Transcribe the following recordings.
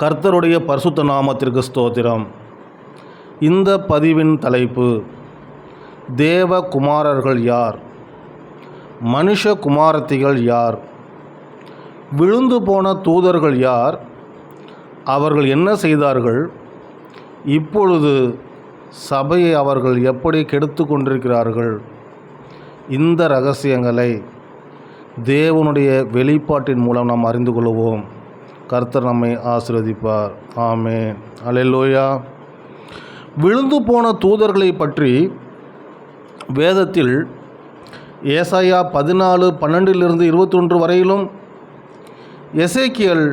கர்த்தருடைய பரிசுத்த நாமத்திற்கு ஸ்தோத்திரம். இந்த பதிவின் தலைப்பு, தேவகுமாரர்கள் யார், மனுஷ குமாரத்திகள் யார், விழுந்து போன தூதர்கள் யார், அவர்கள் என்ன செய்தார்கள், இப்பொழுது சபையை அவர்கள் எப்படி கெடுத்து கொண்டிருக்கிறார்கள். இந்த இரகசியங்களை தேவனுடைய வெளிப்பாட்டின் மூலம் நாம் அறிந்து கொள்வோம். கர்த்தர் நம்மை ஆசீர்வதிப்பார். ஆமென். அல்லேலூயா. விழுந்து போன தூதர்களை பற்றி வேதத்தில் ஏசாயா 14:12-21 வரையிலும், எசேக்கியேல்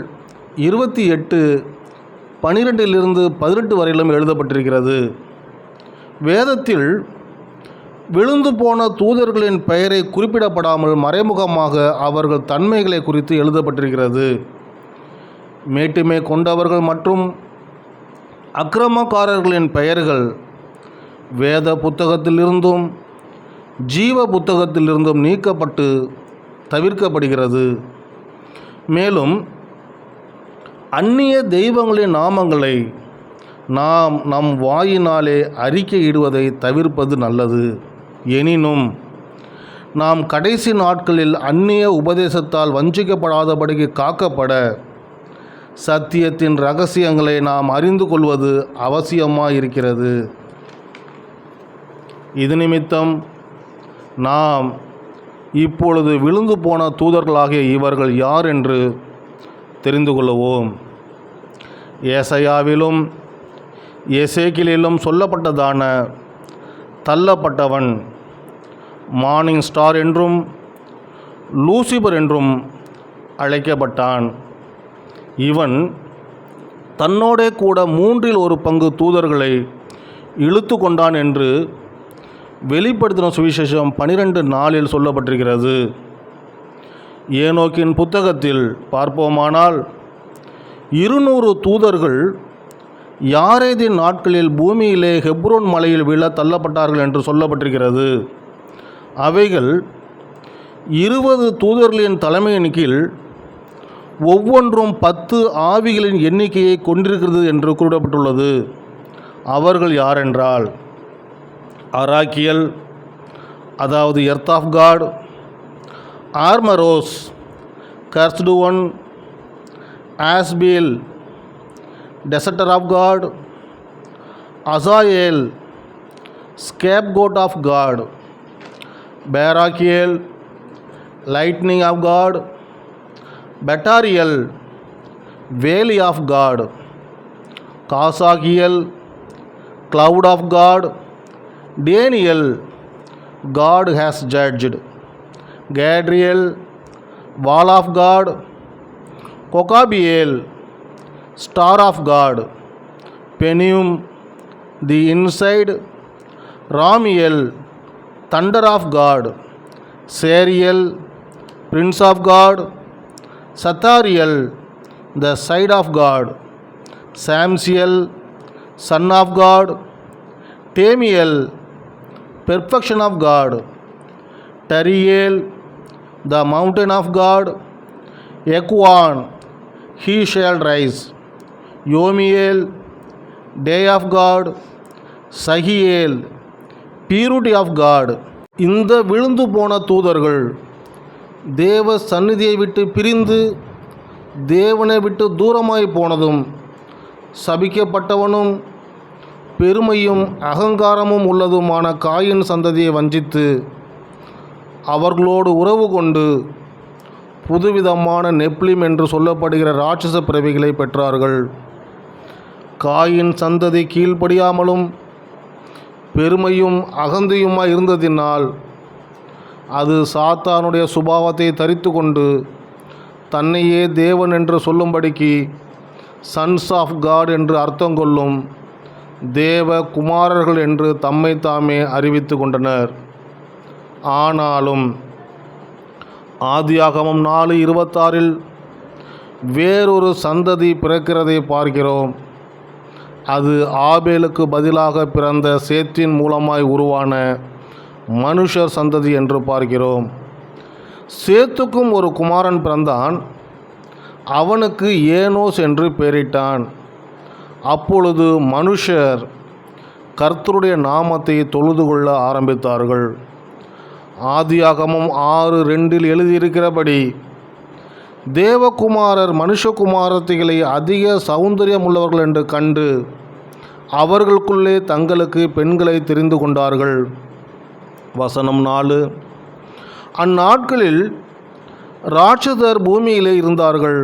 28:12-18 வரையிலும் எழுதப்பட்டிருக்கிறது. வேதத்தில் விழுந்து போன தூதர்களின் பெயரை குறிப்பிடப்படாமல் மறைமுகமாக அவர்கள் தன்மைகளை குறித்து எழுதப்பட்டிருக்கிறது. மேட்டுமை கொண்டவர்கள் மற்றும் அக்கிரமக்காரர்களின் பெயர்கள் வேத புத்தகத்திலிருந்தும் ஜீவ புத்தகத்திலிருந்தும் நீக்கப்பட்டு தவிர்க்கப்படுகிறது. மேலும் அந்நிய தெய்வங்களின் நாமங்களை நாம் நம் வாயினாலே அறிக்கையிடுவதை தவிர்ப்பது நல்லது. எனினும் நாம் கடைசி நாட்களில் அந்நிய உபதேசத்தால் வஞ்சிக்கப்படாதபடிக்கு காக்கப்பட சத்தியத்தின் இரகசியங்களை நாம் அறிந்து கொள்வது அவசியமாயிருக்கிறது. இது நிமித்தம் நாம் இப்பொழுது விழுந்து போன தூதர்களாகிய இவர்கள் யார் என்று தெரிந்து கொள்வோம். ஏசாயாவிலும் எசேக்கியேலிலும் சொல்லப்பட்டதான தள்ளப்பட்டவன் மார்னிங் ஸ்டார் என்றும் லூசிபர் என்றும் அழைக்கப்பட்டான். இவன் தன்னோடே கூட 1/3 தூதர்களை இழுத்து கொண்டான் என்று வெளிப்படுத்தின சுவிசேஷம் 12:4 சொல்லப்பட்டிருக்கிறது. ஏனோக்கின் புத்தகத்தில் பார்ப்போமானால் 200 தூதர்கள் யாரேதின் நாட்களில் பூமியிலே ஹெப்ரோன் மலையில் விழ தள்ளப்பட்டார்கள் என்று சொல்லப்பட்டிருக்கிறது. அவைகள் 20 தூதர்களின் தலைமையின் கீழ் ஒவ்வொன்றும் 10 ஆவிகளின் எண்ணிக்கையை கொண்டிருக்கிறது என்று கூறப்பட்டுள்ளது. அவர்கள் யாரென்றால், அராக்கியல், அதாவது earth of God, Armaros, cursed one, Asbeel, deserter of God, Azazel, scapegoat of God, Baraqiel, lightning of God, Batarel, valley of God, Kasakiel, cloud of God, Daniel, God has judged, Gadreel, wall of God, Kokabiel, star of God, Penemue, the inside, Ramiel, thunder of God, Sariel, prince of God, Sathariel, the side of God, Shamsiel, sun of God, Tamiel, perfection of God, Turiel, the mountain of God, Yeqon, he shall rise, Yomiel, day of God, Zaqiel, purity of God. இந்த விழுந்து போன தூதர்கள் தேவ சந்நிதியை விட்டு பிரிந்து தேவனை விட்டு தூரமாய் போனதும், சபிக்கப்பட்டவனும் பெருமையும் அகங்காரமும் உள்ளதுமான காயின் சந்ததியை வஞ்சித்து அவர்களோடு உறவு கொண்டு புதுவிதமான நெப்லிம் என்று சொல்லப்படுகிற ராட்சச பிறவிகளை பெற்றார்கள். காயின் சந்ததி கீழ்ப்படியாமலும் பெருமையும் அகந்தையுமாய் இருந்ததினால் அது சாத்தானுடைய சுபாவத்தை தரித்து கொண்டு தன்னையே தேவன் என்று சொல்லும்படிக்கு சன்ஸ் ஆஃப் காட் என்று அர்த்தம் கொள்ளும் தேவ குமாரர்கள் என்று தம்மை தாமே அறிவித்து கொண்டனர். ஆனாலும் ஆதியாகமம் 4:26 வேறொரு சந்ததி பிறக்கிறதை பார்க்கிறோம். அது ஆபேலுக்கு பதிலாக பிறந்த சேத்தின் மூலமாய் உருவான மனுஷர் சந்ததி என்று பார்க்கிறோம். சேத்துக்கும் ஒரு குமாரன் பிறந்தான். அவனுக்கு ஏனோஸ் என்று பெயரிட்டான். அப்பொழுது மனுஷர் கர்த்தருடைய நாமத்தை தொழுது கொள்ள ஆரம்பித்தார்கள். ஆதியாகமம் 6:2 எழுதியிருக்கிறபடி தேவகுமாரர் மனுஷகுமாரத்திகளை அதிக சௌந்தரியமுள்ளவர்கள் என்று கண்டு அவர்களுக்குள்ளே தங்களுக்கு பெண்களை தெரிந்து கொண்டார்கள். வசனம் 4. அந்நாட்களில் ராட்சதர் பூமியிலே இருந்தார்கள்.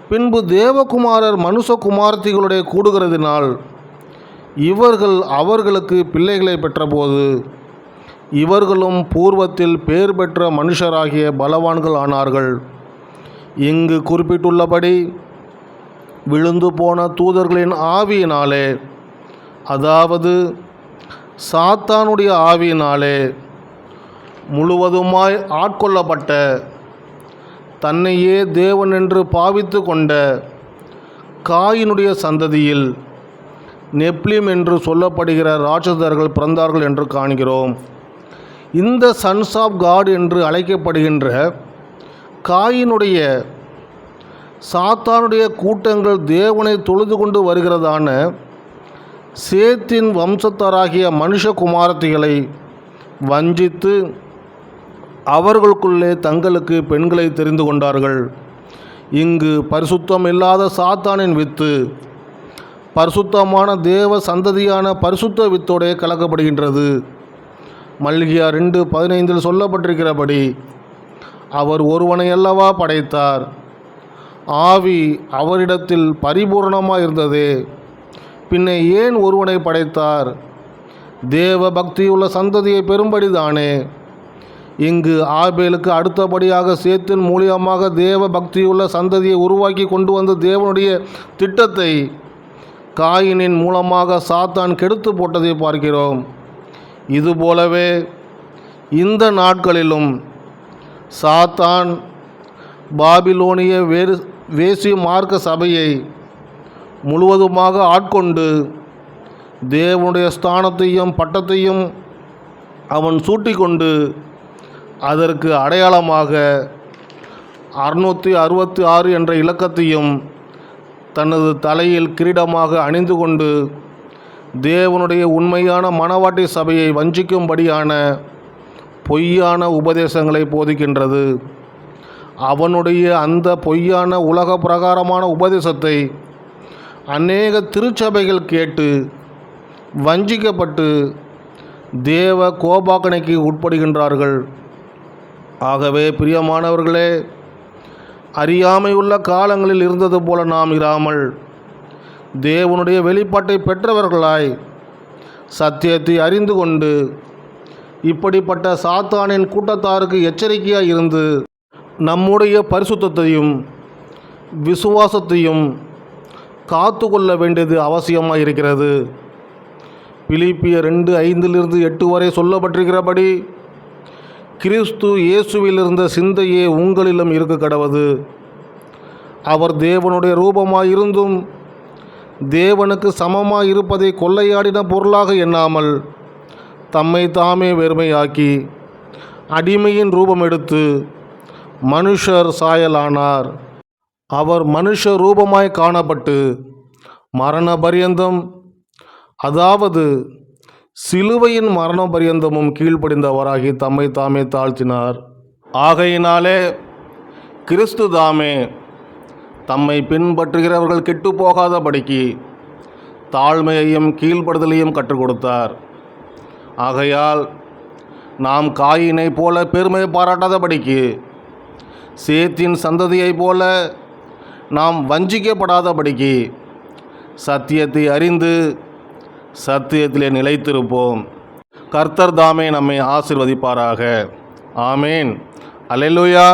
பின்பு தேவகுமாரர் மனுஷகுமாரத்திகளுடைய கூடுகிறதினால் இவர்கள் அவர்களுக்கு பிள்ளைகளை பெற்றபோது இவர்களும் பூர்வத்தில் பேர் பெற்ற மனுஷராகிய பலவான்கள் ஆனார்கள். இங்கு குறிப்பிட்டுள்ளபடி விழுந்து போன தூதர்களின் ஆவியினாலே, அதாவது சாத்தானுடைய ஆவியினாலே முழுவதுமாய் ஆட்கொள்ளப்பட்ட, தன்னையே தேவன் என்று பாவித்து கொண்ட காயினுடைய சந்ததியில் நெப்லிம் என்று சொல்லப்படுகிற ராட்சதர்கள் பிறந்தார்கள் என்று காண்கிறோம். இந்த சன்ஸ் ஆஃப் காட் என்று அழைக்கப்படுகின்ற காயினுடைய சாத்தானுடைய கூட்டங்கள் தேவனை தொழுது கொண்டு வருகிறதான சேத்தின் வம்சத்தாராகிய மனுஷகுமாரத்திகளை வஞ்சித்து அவர்களுக்குள்ளே தங்களுக்கு பெண்களை தெரிந்து கொண்டார்கள். இங்கு பரிசுத்தம் இல்லாத சாத்தானின் வித்து பரிசுத்தமான தேவ சந்ததியான பரிசுத்த வித்தோடே கலக்கப்படுகின்றது. மல்கியா 2:15 சொல்லப்பட்டிருக்கிறபடி அவர் ஒருவனை அல்லவா படைத்தார், ஆவி அவரிடத்தில் பரிபூர்ணமாக இருந்ததே, பின்ன ஏன் ஒருவனை படைத்தார்? தேவ பக்தியுள்ள சந்ததியை பெறும்படிதானே. இங்கு ஆபேலுக்கு அடுத்தபடியாக சேத்தின் மூலியமாக தேவ பக்தியுள்ள சந்ததியை உருவாக்கி கொண்டு வந்த தேவனுடைய திட்டத்தை காயினின் மூலமாக சாத்தான் கெடுத்து போட்டதை பார்க்கிறோம். இதுபோலவே இந்த நாட்களிலும் சாத்தான் பாபிலோனிய வேசி மார்க்க சபையை முழுவதுமாக ஆட்கொண்டு தேவனுடைய ஸ்தானத்தையும் பட்டத்தையும் அவன் சூட்டிக்கொண்டு அதற்கு அடையாளமாக 666 என்ற இலக்கத்தையும் தனது தலையில் கிரீடமாக அணிந்து கொண்டு தேவனுடைய உண்மையான மணவாட்டி சபையை வஞ்சிக்கும்படியான பொய்யான உபதேசங்களை போதிக்கின்றது. அவனுடைய அந்த பொய்யான உலக பிரகாரமான உபதேசத்தை அநேக திருச்சபைகள் கேட்டு வஞ்சிக்கப்பட்டு தேவ கோபாக்கனைக்கு உட்படுகின்றார்கள். ஆகவே பிரியமானவர்களே, அறியாமையுள்ள காலங்களில் இருந்தது போல நாம் இராமல் தேவனுடைய வெளிப்பாட்டை பெற்றவர்களாய் சத்தியத்தை அறிந்து கொண்டு இப்படிப்பட்ட சாத்தானின் கூட்டத்தாருக்கு எச்சரிக்கையாக இருந்து நம்முடைய பரிசுத்தத்தையும் விசுவாசத்தையும் காத்து கொள்ள வேண்டியது அவசியமாக இருக்கிறது. பிலிப்பியர் 2:5-8 வரை சொல்லப்பட்டிருக்கிறபடி கிறிஸ்து இயேசுவில் இருந்த சிந்தையே உங்களிலும் இருக்க கடவது. அவர் தேவனுடைய ரூபமாயிருந்தும் தேவனுக்கு சமமாக இருப்பதை கொள்ளையாடின பொருளாக எண்ணாமல் தம்மை தாமே வெறுமையாக்கி அடிமையின் ரூபம் எடுத்து மனுஷர் சாயலானார். அவர் மனுஷ ரூபமாய் காணப்பட்டு மரண பரியந்தம், அதாவது சிலுவையின் மரண பரியந்தமும் கீழ்ப்படிந்தவராகி தம்மை தாமே தாழ்த்தினார். ஆகையினாலே கிறிஸ்து தாமே தம்மை பின்பற்றுகிறவர்கள் கெட்டு போகாதபடிக்கு தாழ்மையையும் கீழ்ப்படுதலையும் கற்றுக் கொடுத்தார். ஆகையால் நாம் காயினை போல பெருமை பாராட்டாதபடிக்கு, சேத்தின் சந்ததியைப் போல நாம் வஞ்சிக்கப்படாதபடிக்கு சத்தியத்தை அறிந்து சத்தியத்திலே நிலைத்திருப்போம். கர்த்தர் தாமே நம்மை ஆசீர்வதிப்பாராக. ஆமேன். அல்லேலூயா.